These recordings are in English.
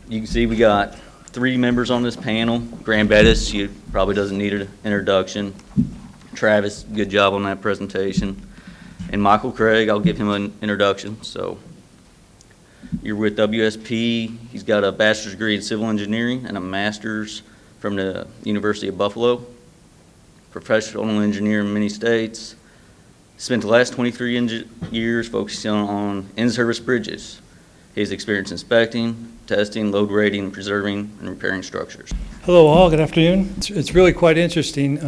You can see we got 3 members on this panel. Graham Bettis, she probably doesn't need an introduction. Travis, good job on that presentation. And Michael Craig, I'll give him an introduction. So you're with WSP. He's got a bachelor's degree in civil engineering and a master's from the University of Buffalo. Professional engineer in many states. Spent the last 23 years focusing on in-service bridges. He has experience inspecting, testing, load rating, preserving, and repairing structures. Hello all, good afternoon. It's really quite interesting.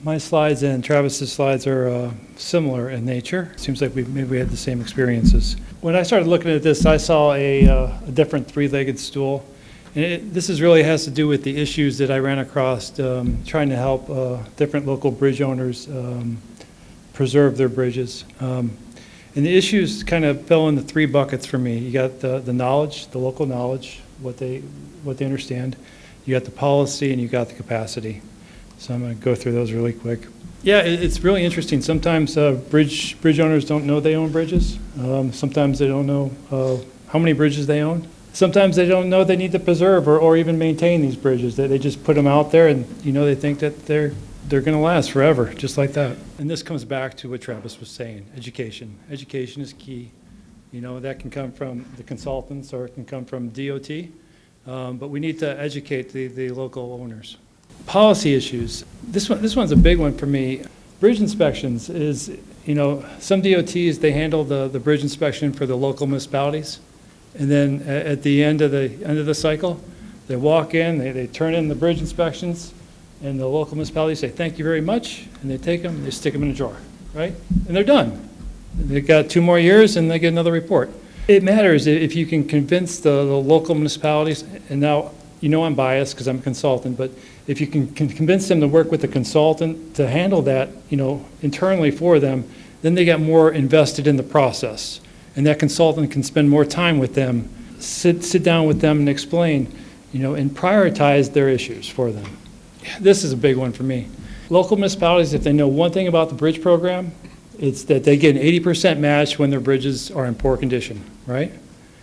My slides and Travis's slides are similar in nature. Seems like maybe we had the same experiences. When I started looking at this, I saw a different three-legged stool. And this really has to do with the issues that I ran across trying to help different local bridge owners preserve their bridges. And the issues kind of fell into 3 buckets for me. You got the knowledge, the local knowledge, what they understand. You got the policy, and you got the capacity. So I'm going to go through those really quick. Yeah, it's really interesting. Sometimes bridge owners don't know they own bridges. Sometimes they don't know how many bridges they own. Sometimes they don't know they need to preserve or even maintain these bridges. They just put them out there, and they think that they're going to last forever, just like that. And this comes back to what Travis was saying, education. Education is key. That can come from the consultants or it can come from DOT, but we need to educate the local owners. Policy issues. This one's a big one for me. Bridge inspections is, some DOTs, they handle the bridge inspection for the local municipalities. And then at the end of the cycle, they walk in, they turn in the bridge inspections, and the local municipalities say, thank you very much, and they take them, and they stick them in a drawer, right? And they're done. They've got 2 more years, and they get another report. It matters if you can convince the local municipalities, and now, I'm biased because I'm a consultant, but if you can convince them to work with the consultant to handle that, internally for them, then they get more invested in the process. And that consultant can spend more time with them, sit down with them and explain, and prioritize their issues for them. This is a big one for me. Local municipalities, if they know one thing about the bridge program, it's that they get an 80% match when their bridges are in poor condition, right?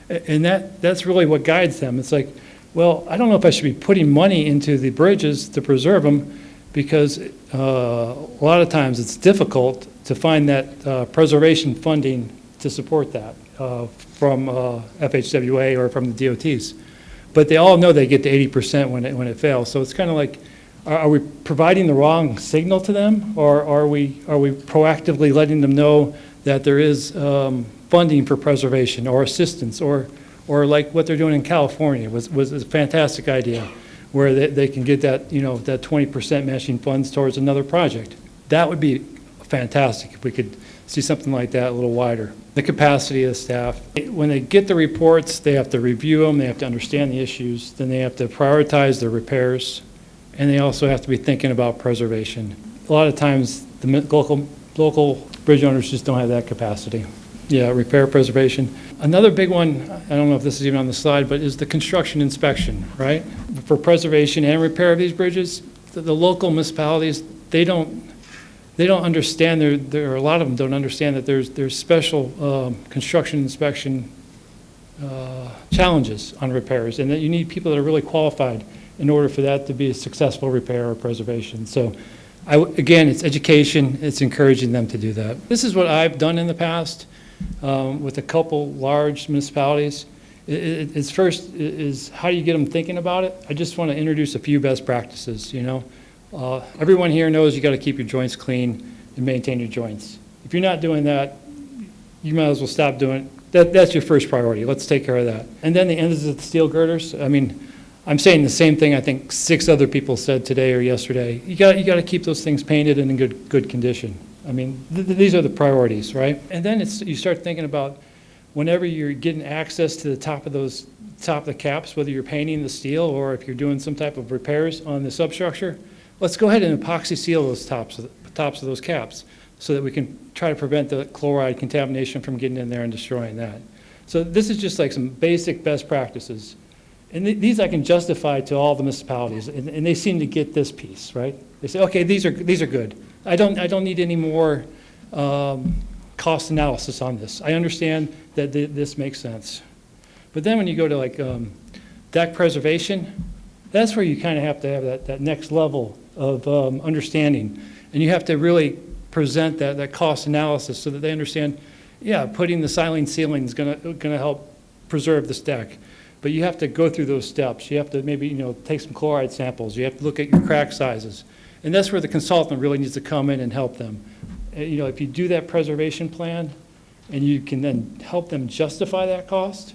And that's really what guides them. It's like, well, I don't know if I should be putting money into the bridges to preserve them because a lot of times it's difficult to find that preservation funding to support that from FHWA or from the DOTs. But they all know they get to 80% when it fails. So it's kind of like, are we providing the wrong signal to them, or are we proactively letting them know that there is funding for preservation or assistance, or like what they're doing in California was a fantastic idea, where they can get that that 20% matching funds towards another project. That would be fantastic if we could see something like that a little wider. The capacity of the staff. When they get the reports, they have to review them, they have to understand the issues, then they have to prioritize their repairs, and they also have to be thinking about preservation. A lot of times, the local bridge owners just don't have that capacity. Yeah, repair preservation. Another big one, I don't know if this is even on the slide, but is the construction inspection, right? For preservation and repair of these bridges, the local municipalities, they don't understand, a lot of them don't understand that there's special construction inspection challenges on repairs, and that you need people that are really qualified in order for that to be a successful repair or preservation. So again, it's education, it's encouraging them to do that. This is what I've done in the past with a couple large municipalities. It's first is how do you get them thinking about it? I just want to introduce a few best practices, Everyone here knows you got to keep your joints clean and maintain your joints. If you're not doing that, you might as well stop doing it. That's your first priority. Let's take care of that. And then the ends of the steel girders. I mean, I'm saying the same thing I think 6 other people said today or yesterday. You got to keep those things painted and in good condition. I mean, these are the priorities, right? And then you start thinking about whenever you're getting access to the top of the caps, whether you're painting the steel or if you're doing some type of repairs on the substructure, let's go ahead and epoxy seal those tops of those caps so that we can try to prevent the chloride contamination from getting in there and destroying that. So this is just like some basic best practices. And these I can justify to all the municipalities, and they seem to get this piece, right? They say, okay, these are good. I don't need any more cost analysis on this. I understand that this makes sense. But then when you go to like deck preservation, that's where you kind of have to have that next level of understanding. And you have to really present that cost analysis so that they understand, yeah, putting the silane ceiling is gonna help preserve this deck. But you have to go through those steps. You have to maybe, take some chloride samples. You have to look at your crack sizes. And that's where the consultant really needs to come in and help them. If you do that preservation plan and you can then help them justify that cost,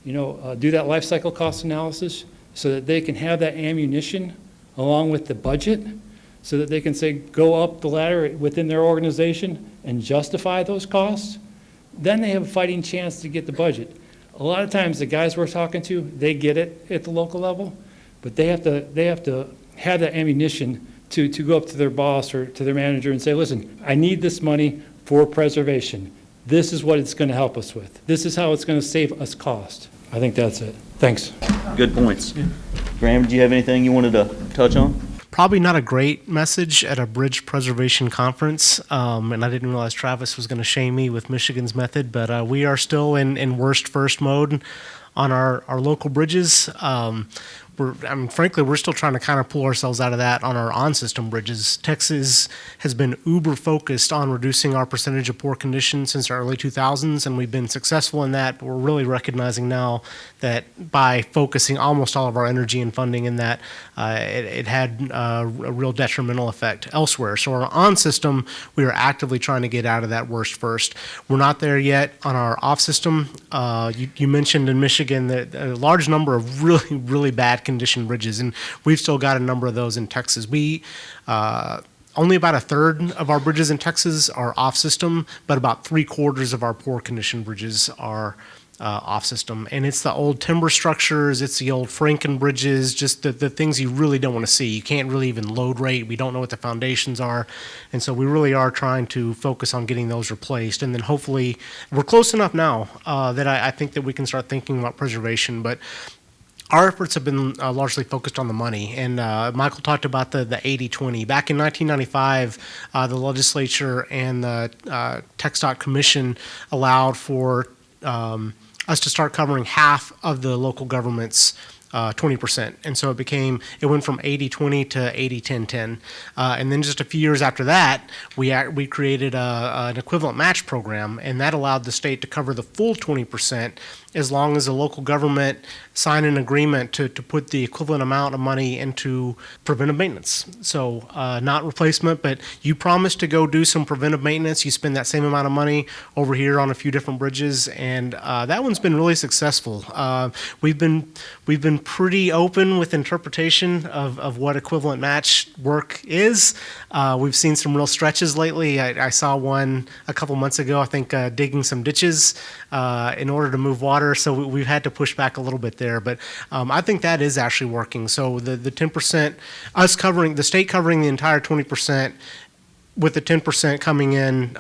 do that life cycle cost analysis so that they can have that ammunition along with the budget so that they can say, go up the ladder within their organization and justify those costs, then they have a fighting chance to get the budget. A lot of times the guys we're talking to, they get it at the local level, but they have to have that ammunition to go up to their boss or to their manager and say, listen, I need this money for preservation. This is what it's going to help us with. This is how it's going to save us cost. I think that's it. Thanks. Good points. Graham, did you have anything you wanted to touch on? Probably not a great message at a bridge preservation conference, and I didn't realize Travis was going to shame me with Michigan's method, but we are still in worst first mode on our local bridges. Frankly, we're still trying to kind of pull ourselves out of that on our on-system bridges. Texas has been uber focused on reducing our percentage of poor condition since the early 2000s, and we've been successful in that. But we're really recognizing now that by focusing almost all of our energy and funding in that, it had a real detrimental effect elsewhere. So our on-system, we are actively trying to get out of that worst first. We're not there yet on our off-system. You mentioned in Michigan that a large number of really, really bad condition bridges, and we've still got a number of those in Texas. We only about a third of our bridges in Texas are off system, but about 3/4 of our poor condition bridges are off system. And it's the old timber structures, it's the old Franken bridges, just the things you really don't want to see. You can't really even load rate. We don't know what the foundations are. And so we really are trying to focus on getting those replaced. And then hopefully we're close enough now that I think that we can start thinking about preservation. But our efforts have been largely focused on the money, and Michael talked about the 80-20. Back in 1995, the legislature and the TxDot Commission allowed for us to start covering half of the local government's 20%. And so it went from 80-20 to 80-10-10. And then just a few years after that, we created an equivalent match program, and that allowed the state to cover the full 20% as long as the local government signed an agreement to put the equivalent amount of money into preventive maintenance. So not replacement, but you promise to go do some preventive maintenance. You spend that same amount of money over here on a few different bridges, and that one's been really successful. We've been pretty open with interpretation of what equivalent match work is. We've seen some real stretches lately. I saw one a couple months ago, I think, digging some ditches in order to move water. So we've had to push back a little bit there, but I think that is actually working. So the 10%, the state covering the entire 20%, with the 10% coming in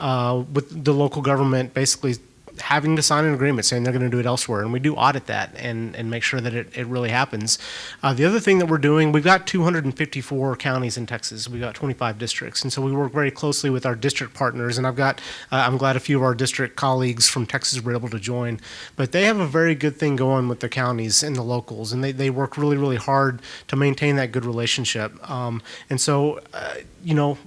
with the local government basically having to sign an agreement saying they're going to do it elsewhere. And we do audit that and make sure that it really happens. The other thing that we're doing, we've got 254 counties in Texas. We've got 25 districts. And so we work very closely with our district partners. And I'm glad a few of our district colleagues from Texas were able to join. But they have a very good thing going with the counties and the locals. And they work really, really hard to maintain that good relationship. And so,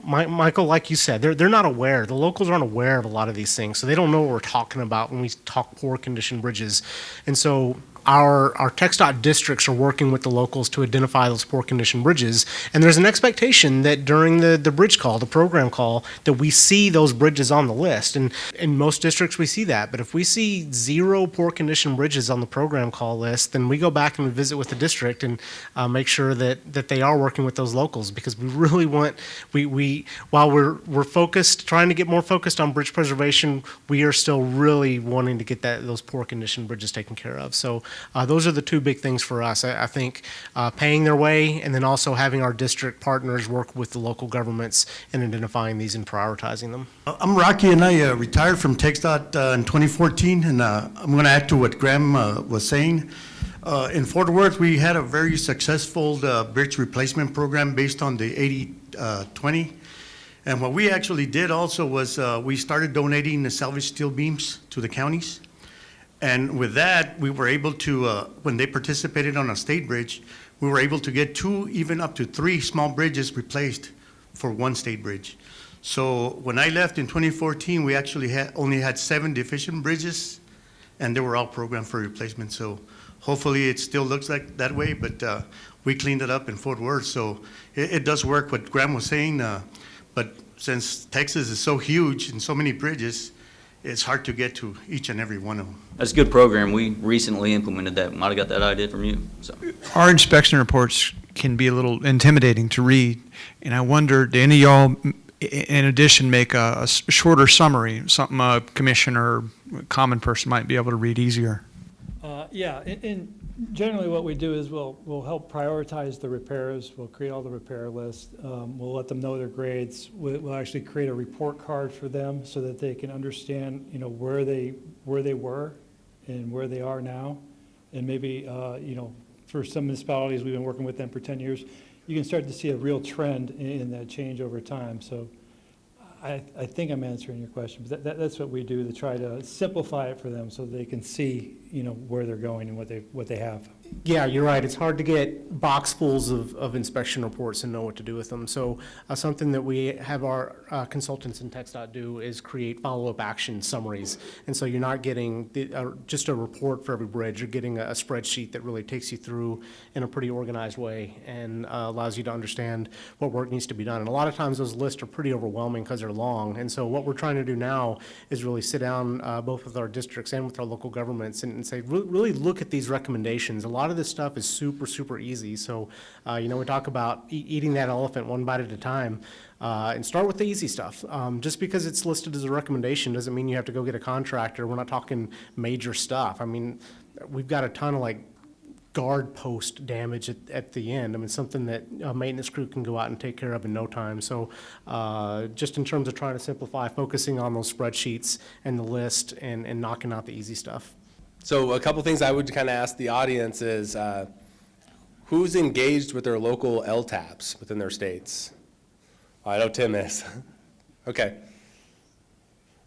Michael, like you said, they're not aware. The locals aren't aware of a lot of these things. So they don't know what we're talking about when we talk poor condition bridges. And so our TxDot districts are working with the locals to identify those poor condition bridges. And there's an expectation that during the bridge call, the program call, that we see those bridges on the list. And in most districts we see that. But if we see 0 poor condition bridges on the program call list, then we go back and we visit with the district and make sure that they are working with those locals, because we really want, while we're focused, trying to get more focused on bridge preservation, we are still really wanting to get those poor condition bridges taken care of. So those are the two big things for us. I think paying their way, and then also having our district partners work with the local governments in identifying these and prioritizing them. I'm Rocky, and I retired from TxDot in 2014, and I'm going to add to what Graham was saying. In Fort Worth, we had a very successful bridge replacement program based on the 80-20. And what we actually did also was we started donating the salvaged steel beams to the counties. And with that, we were able to, when they participated on a state bridge, we were able to get 2, even up to 3 small bridges replaced for one state bridge. So when I left in 2014, we actually only had 7 deficient bridges, and they were all programmed for replacement. So hopefully it still looks like that way, but we cleaned it up in Fort Worth. So it does work, what Graham was saying, but since Texas is so huge and so many bridges, it's hard to get to each and every one of them. That's a good program. We recently implemented that. Might have got that idea from you, so. Our inspection reports can be a little intimidating to read, and I wonder, do any of y'all, in addition, make a shorter summary, something a commissioner, a common person might be able to read easier? Yeah, and generally what we do is we'll help prioritize the repairs. We'll create all the repair lists. We'll let them know their grades. We'll actually create a report card for them so that they can understand, where they were and where they are now. And maybe, for some municipalities, we've been working with them for 10 years, you can start to see a real trend in that change over time. So I think I'm answering your question, but that's what we do to try to simplify it for them so they can see, where they're going and what they have. Yeah, you're right. It's hard to get boxfuls of inspection reports and know what to do with them. So something that we have our consultants in TxDot do is create follow-up action summaries. And so you're not getting just a report for every bridge. You're getting a spreadsheet that really takes you through in a pretty organized way and allows you to understand what work needs to be done. And a lot of times those lists are pretty overwhelming because they're long. And so what we're trying to do now is really sit down both with our districts and with our local governments and say, really look at these recommendations. A lot of this stuff is super, super easy. So, we talk about eating that elephant one bite at a time and start with the easy stuff. Just because it's listed as a recommendation doesn't mean you have to go get a contractor. We're not talking major stuff. I mean, we've got a ton of guard post damage at the end. I mean, something that a maintenance crew can go out and take care of in no time. So just in terms of trying to simplify, focusing on those spreadsheets and the list and knocking out the easy stuff. So a couple things I would kind of ask the audience is, who's engaged with their local LTAPs within their states? I know Tim is. Okay.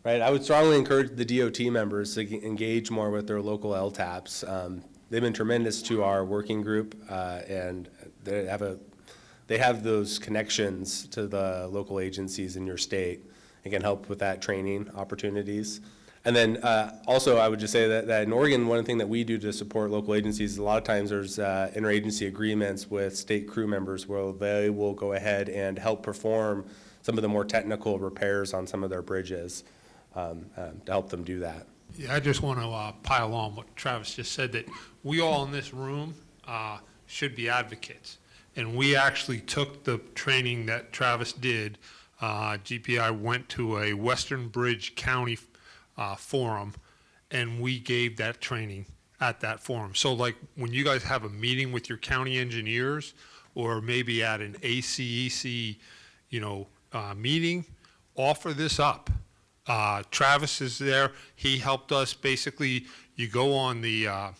Right, I would strongly encourage the DOT members to engage more with their local LTAPs. They've been tremendous to our working group, and they have those connections to the local agencies in your state and can help with that training opportunities. And then also I would just say that in Oregon, one thing that we do to support local agencies, a lot of times there's interagency agreements with state crew members where they will go ahead and help perform some of the more technical repairs on some of their bridges to help them do that. Yeah, I just want to pile on what Travis just said, that we all in this room should be advocates. And we actually took the training that Travis did. GPI went to a Western Bridge County forum, and we gave that training at that forum. So when you guys have a meeting with your county engineers, or maybe at an ACEC, meeting, offer this up. Travis is there. He helped us. Basically, you go on the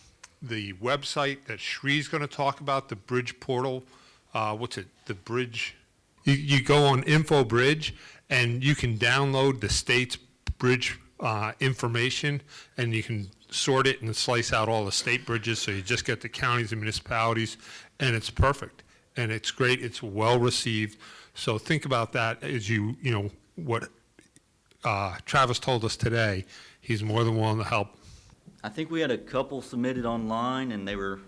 website that Shree's going to talk about, the bridge portal. The bridge. You go on InfoBridge, and you can download the state's bridge information, and you can sort it and slice out all the state bridges, so you just get the counties and municipalities, and it's perfect, and it's great. It's well received. So think about that as what Travis told us today. He's more than willing to help. I think we had a couple submitted online, and they were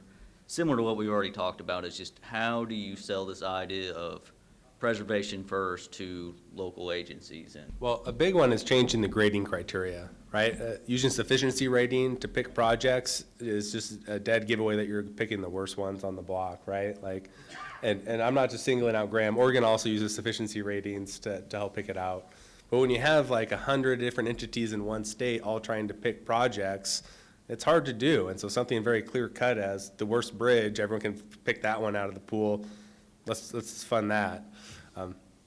similar to what we already talked about. It's just, how do you sell this idea of preservation first to local agencies? And Well, a big one is changing the grading criteria, right? Using sufficiency rating to pick projects is just a dead giveaway that you're picking the worst ones on the block, right? And I'm not just singling out Graham. Oregon also uses sufficiency ratings to help pick it out. But when you have 100 different entities in one state all trying to pick projects, it's hard to do. And so something very clear cut as the worst bridge, everyone can pick that one out of the pool. Let's fund that.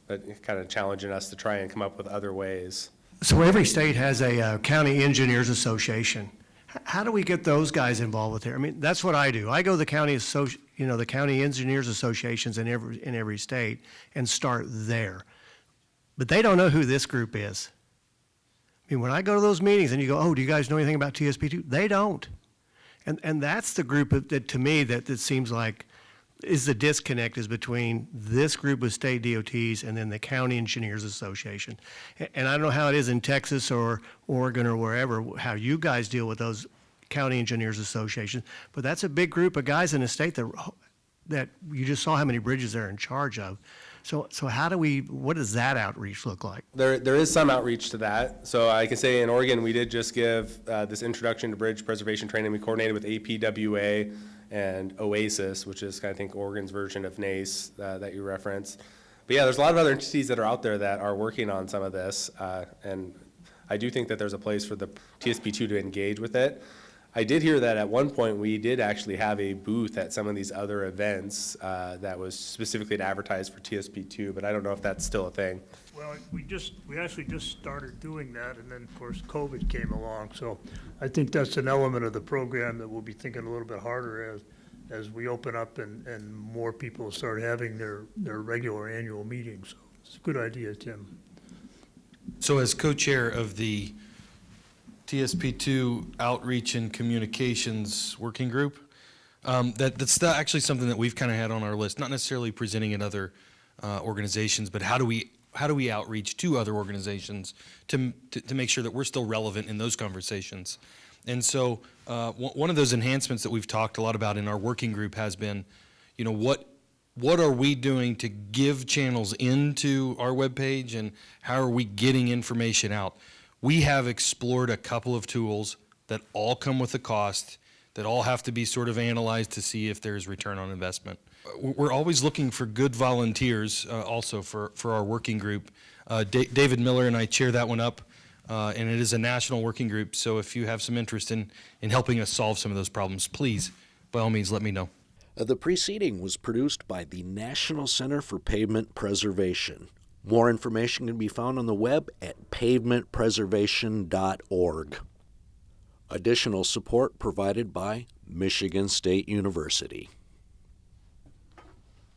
But kind of challenging us to try and come up with other ways. So every state has a county engineers association. How do we get those guys involved with it? I mean, that's what I do. I go to the the county engineers associations in every state and start there. But they don't know who this group is. I mean, when I go to those meetings and you go, oh, do you guys know anything about TSP2? They don't. And that's the group that, to me, that seems like is the disconnect is between this group of state DOTs and then the County Engineers Association. And I don't know how it is in Texas or Oregon or wherever, how you guys deal with those County Engineers Associations, but that's a big group of guys in the state that you just saw how many bridges they're in charge of. So what does that outreach look like? There is some outreach to that. So I can say in Oregon, we did just give this introduction to bridge preservation training. We coordinated with APWA and OASIS, which is, I think, Oregon's version of NACE that you referenced. But yeah, there's a lot of other entities that are out there that are working on some of this. And I do think that there's a place for the TSP2 to engage with it. I did hear that at one point we did actually have a booth at some of these other events that was specifically to advertise for TSP2, but I don't know if that's still a thing. Well, we actually just started doing that, and then, of course, COVID came along. So I think that's an element of the program that we'll be thinking a little bit harder as we open up and more people start having their regular annual meetings. So it's a good idea, Tim. So as co-chair of the TSP2 Outreach and Communications Working Group, that's actually something that we've kind of had on our list, not necessarily presenting at other organizations, but how do we outreach to other organizations to make sure that we're still relevant in those conversations? And so one of those enhancements that we've talked a lot about in our working group has been, what are we doing to give channels into our webpage, and how are we getting information out? We have explored a couple of tools that all come with a cost, that all have to be sort of analyzed to see if there's return on investment. We're always looking for good volunteers also for our working group. David Miller and I chair that one up, and it is a national working group, so if you have some interest in helping us solve some of those problems, please, by all means, let me know. The preceding was produced by the National Center for Pavement Preservation. More information can be found on the web at pavementpreservation.org. Additional support provided by Michigan State University.